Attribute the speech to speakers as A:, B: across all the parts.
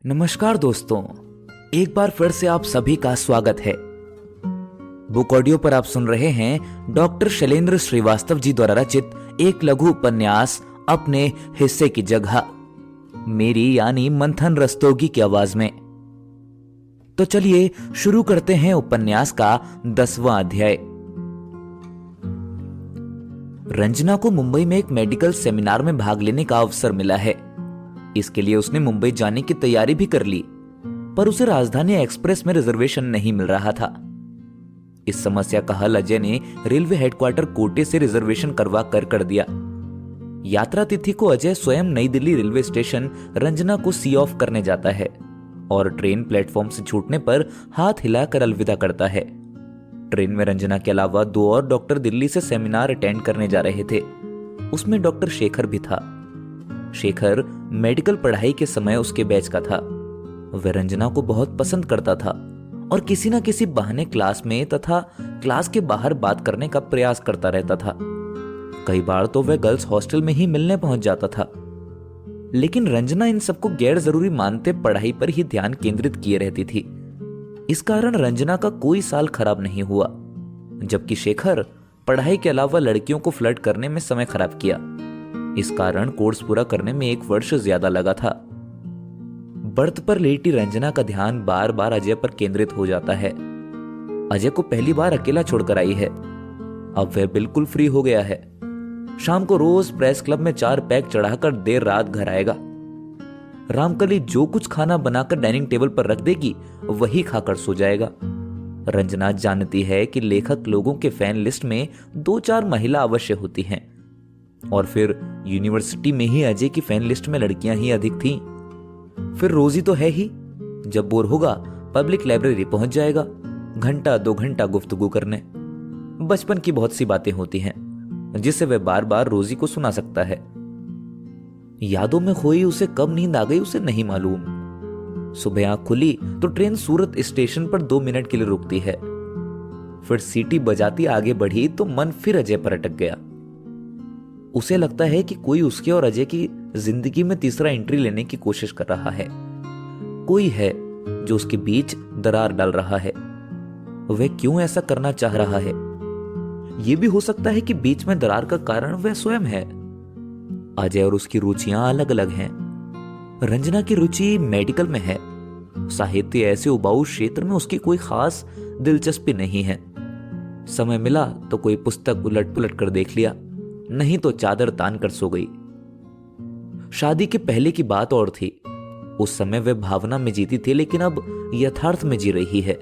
A: नमस्कार दोस्तों, एक बार फिर से आप सभी का स्वागत है। बुक ऑडियो पर आप सुन रहे हैं डॉक्टर शैलेंद्र श्रीवास्तव जी द्वारा रचित एक लघु उपन्यास अपने हिस्से की जगह, मेरी यानी मंथन रस्तोगी की आवाज में। तो चलिए शुरू करते हैं उपन्यास का 10वां अध्याय। रंजना को मुंबई में एक मेडिकल सेमिनार में भाग लेने का अवसर मिला है। इसके लिए उसने मुंबई जाने की तैयारी भी कर ली, पर उसे राजधानी एक्सप्रेस में रिजर्वेशन नहीं मिल रहा था। इस समस्या का हल अजय ने रेलवे हेडक्वार्टर कोटे से रिजर्वेशन करवा कर दिया। यात्रा तिथि को अजय स्वयं नई दिल्ली रेलवे स्टेशन रंजना को सी ऑफ करने जाता है और ट्रेन प्लेटफॉर्म से छूटने पर हाथ हिलाकर अलविदा करता है। ट्रेन में रंजना के अलावा 2 और डॉक्टर दिल्ली से सेमिनार अटेंड करने जा रहे थे। उसमें डॉक्टर शेखर भी था। शेखर मेडिकल पढ़ाई के समय उसके बैच का था। वह रंजना को बहुत पसंद करता था और किसी न किसी बहाने क्लास में तथा क्लास के बाहर बात करने का प्रयास करता रहता था। कई बार तो वह गर्ल्स हॉस्टल में ही मिलने पहुंच जाता था, लेकिन रंजना इन सबको गैर जरूरी मानते पढ़ाई पर ही ध्यान केंद्रित किए रहती थी। इस कारण रंजना का कोई साल खराब नहीं हुआ, जबकि शेखर पढ़ाई के अलावा लड़कियों को फ्लर्ट करने में समय खराब किया। इस कारण कोर्स पूरा करने में 1 वर्ष ज्यादा लगा था। बर्थ पर लेटी रंजना का ध्यान बार बार अजय पर केंद्रित हो जाता है। अजय को पहली बार अकेला छोड़कर आई है। अब वह बिल्कुल फ्री हो गया है। शाम को रोज प्रेस क्लब में 4 पैक चढ़ाकर देर रात घर आएगा। रामकली जो कुछ खाना बनाकर डाइनिंग टेबल पर रख देगी वही खाकर सो जाएगा। रंजना जानती है कि लेखक लोगों के फैन लिस्ट में 2-4 महिला अवश्य होती हैं, और फिर यूनिवर्सिटी में ही अजय की फैन लिस्ट में लड़कियां ही अधिक थीं। फिर रोजी तो है ही, जब बोर होगा पब्लिक लाइब्रेरी पहुंच जाएगा, घंटा 2 घंटा गुफ्तगू करने। बचपन की बहुत सी बातें होती हैं जिसे वह बार बार रोजी को सुना सकता है। यादों में खोई उसे कब नींद आ गई उसे नहीं मालूम। सुबह आंख खुली तो ट्रेन सूरत स्टेशन पर 2 मिनट के लिए रुकती है। फिर सीटी बजाती आगे बढ़ी तो मन फिर अजय पर अटक गया। उसे लगता है कि कोई उसके और अजय की जिंदगी में तीसरा एंट्री लेने की कोशिश कर रहा है। कोई है जो उसके बीच दरार डाल रहा है। वह क्यों ऐसा करना चाह रहा है? यह भी हो सकता है कि बीच में दरार का कारण वह स्वयं है। अजय और उसकी रुचियां अलग अलग हैं। रंजना की रुचि मेडिकल में है। साहित्य ऐसे उबाऊ क्षेत्र में उसकी कोई खास दिलचस्पी नहीं है। समय मिला तो कोई पुस्तक उलट पुलट कर देख लिया, नहीं तो चादर तान कर सो गई। शादी के पहले की बात और थी। उस समय वह भावना में जीती थी, लेकिन अब यथार्थ में जी रही है।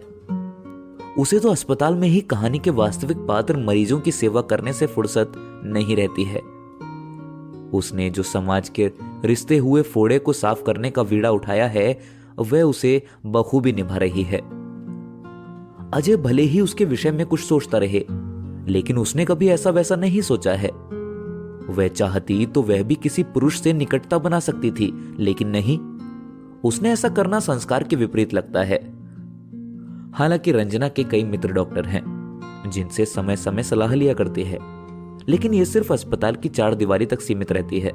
A: उसे तो अस्पताल में ही कहानी के वास्तविक पात्र मरीजों की सेवा करने से फुर्सत नहीं रहती है। उसने जो समाज के रिश्ते हुए फोड़े को साफ करने का बीड़ा उठाया है, वह उसे बखूबी निभा रही है। अजय भले ही उसके विषय में कुछ सोचता रहे, लेकिन उसने कभी ऐसा वैसा नहीं सोचा है। वह चाहती तो वह भी किसी पुरुष से निकटता बना सकती थी, लेकिन नहीं, उसने ऐसा करना संस्कार के विपरीत लगता है। हालांकि रंजना के कई मित्र डॉक्टर हैं जिनसे समय समय सलाह लिया करती है, लेकिन यह सिर्फ अस्पताल की 4 दीवारी तक सीमित रहती है।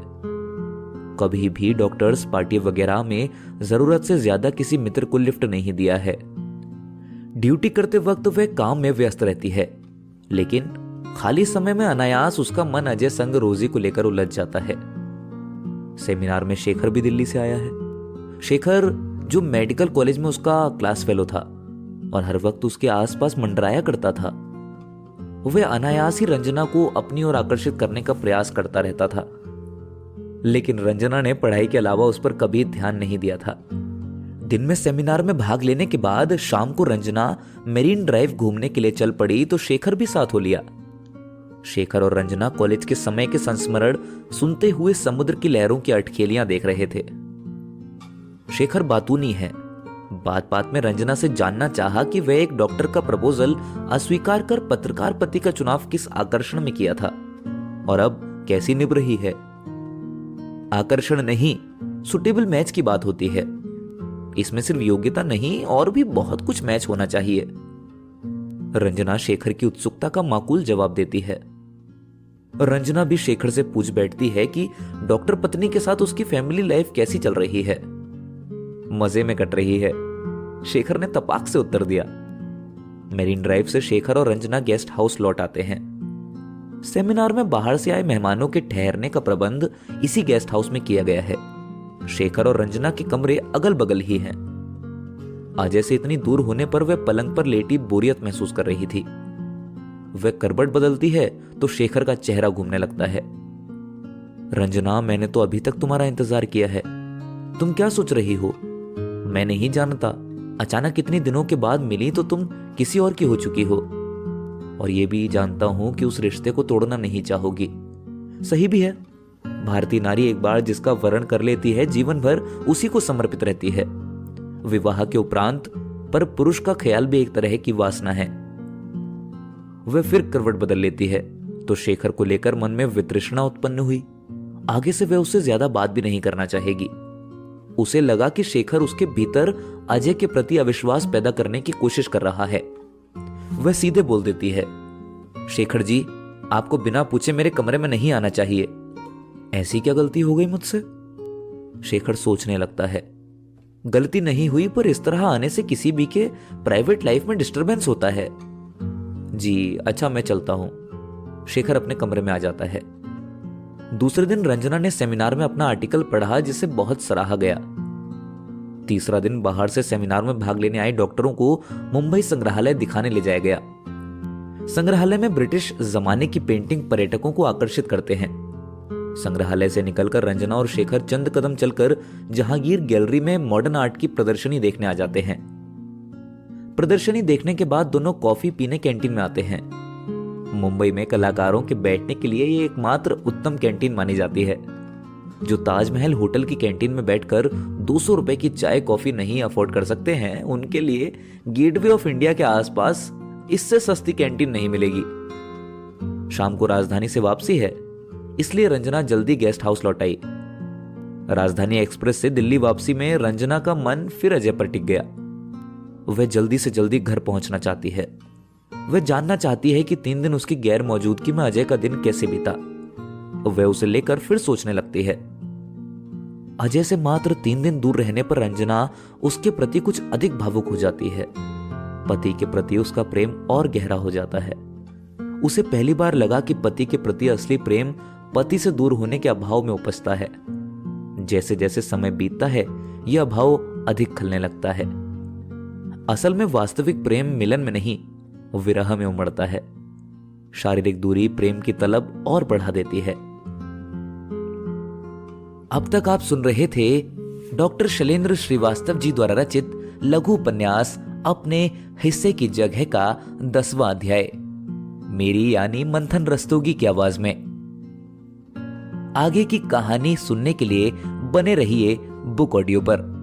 A: कभी भी डॉक्टर्स पार्टी वगैरह में जरूरत से ज्यादा किसी मित्र को लिफ्ट नहीं दिया है। ड्यूटी करते वक्त वह काम में व्यस्त रहती है, लेकिन खाली समय में अनायास उसका मन अजय संग रोजी को लेकर उलझ जाता है। सेमिनार में शेखर भी दिल्ली से आया है। शेखर जो मेडिकल कॉलेज में उसका क्लास फेलो था और हर वक्त उसके आसपास मंडराया करता था, वह अनायास ही रंजना को अपनी ओर आकर्षित करने का प्रयास करता रहता था। लेकिन रंजना ने पढ़ाई के अलावा उस पर कभी ध्यान नहीं दिया था। दिन में सेमिनार में भाग लेने के बाद शाम को रंजना मेरीन ड्राइव घूमने के लिए चल पड़ी तो शेखर भी साथ हो लिया। शेखर और रंजना कॉलेज के समय के संस्मरण सुनते हुए समुद्र की लहरों की अटखेलियां देख रहे थे। शेखर बातूनी है। बात बात में रंजना से जानना चाहा कि वह एक डॉक्टर का प्रपोजल अस्वीकार कर पत्रकार पति का चुनाव किस आकर्षण में किया था और अब कैसी निभ रही है। आकर्षण नहीं, सुटेबल मैच की बात होती है। इसमें सिर्फ योग्यता नहीं और भी बहुत कुछ मैच होना चाहिए। रंजना शेखर की उत्सुकता का माकूल जवाब देती है। रंजना भी शेखर से पूछ बैठती है कि डॉक्टर पत्नी के साथ उसकी फैमिली लाइफ कैसी चल रही है। मजे में कट रही है, शेखर ने तपाक से उत्तर दिया। मेरीन ड्राइव से शेखर और रंजना गेस्ट हाउस लौट आते हैं। सेमिनार में बाहर से आए मेहमानों के ठहरने का प्रबंध इसी गेस्ट हाउस में किया गया है। शेखर और रंजना के कमरे अगल बगल ही हैं। अजय से इतनी दूर होने पर वह पलंग पर लेटी बोरियत महसूस कर रही थी। वह करवट बदलती है तो शेखर का चेहरा घूमने लगता है। रंजना, मैंने तो अभी तक तुम्हारा इंतजार किया है, तुम क्या सोच रही हो? मैं नहीं जानता, अचानक इतने दिनों के बाद मिली तो तुम किसी और की हो चुकी हो, और ये भी जानता हूं कि उस रिश्ते को तोड़ना नहीं चाहोगी। सही भी है, भारतीय नारी एक बार जिसका वर्ण कर लेती है जीवन भर उसी को समर्पित रहती है। विवाह के उपरांत पर पुरुष का ख्याल भी एक तरह की वासना है। वह फिर करवट बदल लेती है तो शेखर को लेकर मन में वितृष्णा उत्पन्न हुई। आगे से वह उससे ज्यादा बात भी नहीं करना चाहेगी। उसे लगा कि शेखर उसके भीतर अजय के प्रति अविश्वास पैदा करने की कोशिश कर रहा है। वह सीधे बोल देती है, शेखर जी, आपको बिना पूछे मेरे कमरे में नहीं आना चाहिए। ऐसी क्या गलती हो गई मुझसे? शेखर सोचने लगता है। गलती नहीं हुई, पर इस तरह आने से किसी भी के प्राइवेट लाइफ में डिस्टरबेंस होता है। जी अच्छा, मैं चलता हूं। शेखर अपने कमरे में आ जाता है। दूसरे दिन रंजना ने सेमिनार में अपना आर्टिकल पढ़ा जिसे बहुत सराहा गया। तीसरा दिन बाहर से सेमिनार में भाग लेने आए डॉक्टरों को मुंबई संग्रहालय दिखाने ले जाया गया। संग्रहालय में ब्रिटिश जमाने की पेंटिंग पर्यटकों को आकर्षित करते हैं। संग्रहालय से निकलकर रंजना और शेखर चंद कदम चलकर जहांगीर गैलरी में मॉडर्न आर्ट की प्रदर्शनी देखने आ जाते हैं। प्रदर्शनी देखने के बाद दोनों कॉफी पीने कैंटीन में आते हैं। मुंबई में कलाकारों के बैठने के लिए ये एकमात्र उत्तम कैंटीन मानी जाती है। जो ताजमहल होटल की कैंटीन में बैठकर 200 रुपए की चाय कॉफी नहीं अफोर्ड कर सकते हैं, उनके लिए गेटवे ऑफ इंडिया के आसपास इससे सस्ती कैंटीन नहीं मिलेगी। शाम को राजधानी से वापसी है, इसलिए रंजना जल्दी गेस्ट हाउस लौट आई। राजधानी एक्सप्रेस से दिल्ली वापसी में रंजना का मन फिर अजय पर टिक गया। वह जल्दी से जल्दी घर पहुंचना चाहती है। वह जानना चाहती है कि 3 दिन उसकी गैर मौजूदगी में अजय का दिन कैसे बीता। वह उसे लेकर फिर सोचने लगती है। अजय से मात्र 3 दिन दूर रहने पर रंजना उसके प्रति कुछ अधिक भावुक हो जाती है। पति के प्रति उसका प्रेम और गहरा हो जाता है। उसे पहली बार लगा कि पति के प्रति असली प्रेम पति से दूर होने के अभाव में उपजता है। जैसे जैसे समय बीतता है, यह अभाव अधिक खलने लगता है। असल में वास्तविक प्रेम मिलन में नहीं, विरह में उमड़ता है। शारीरिक दूरी प्रेम की तलब और बढ़ा देती है। अब तक आप सुन रहे थे डॉक्टर शैलेंद्र श्रीवास्तव जी द्वारा रचित लघु उपन्यास अपने हिस्से की जगह का 10वां अध्याय, मेरी यानी मंथन रस्तोगी की आवाज में। आगे की कहानी सुनने के लिए बने रहिए बुक ऑडियो पर।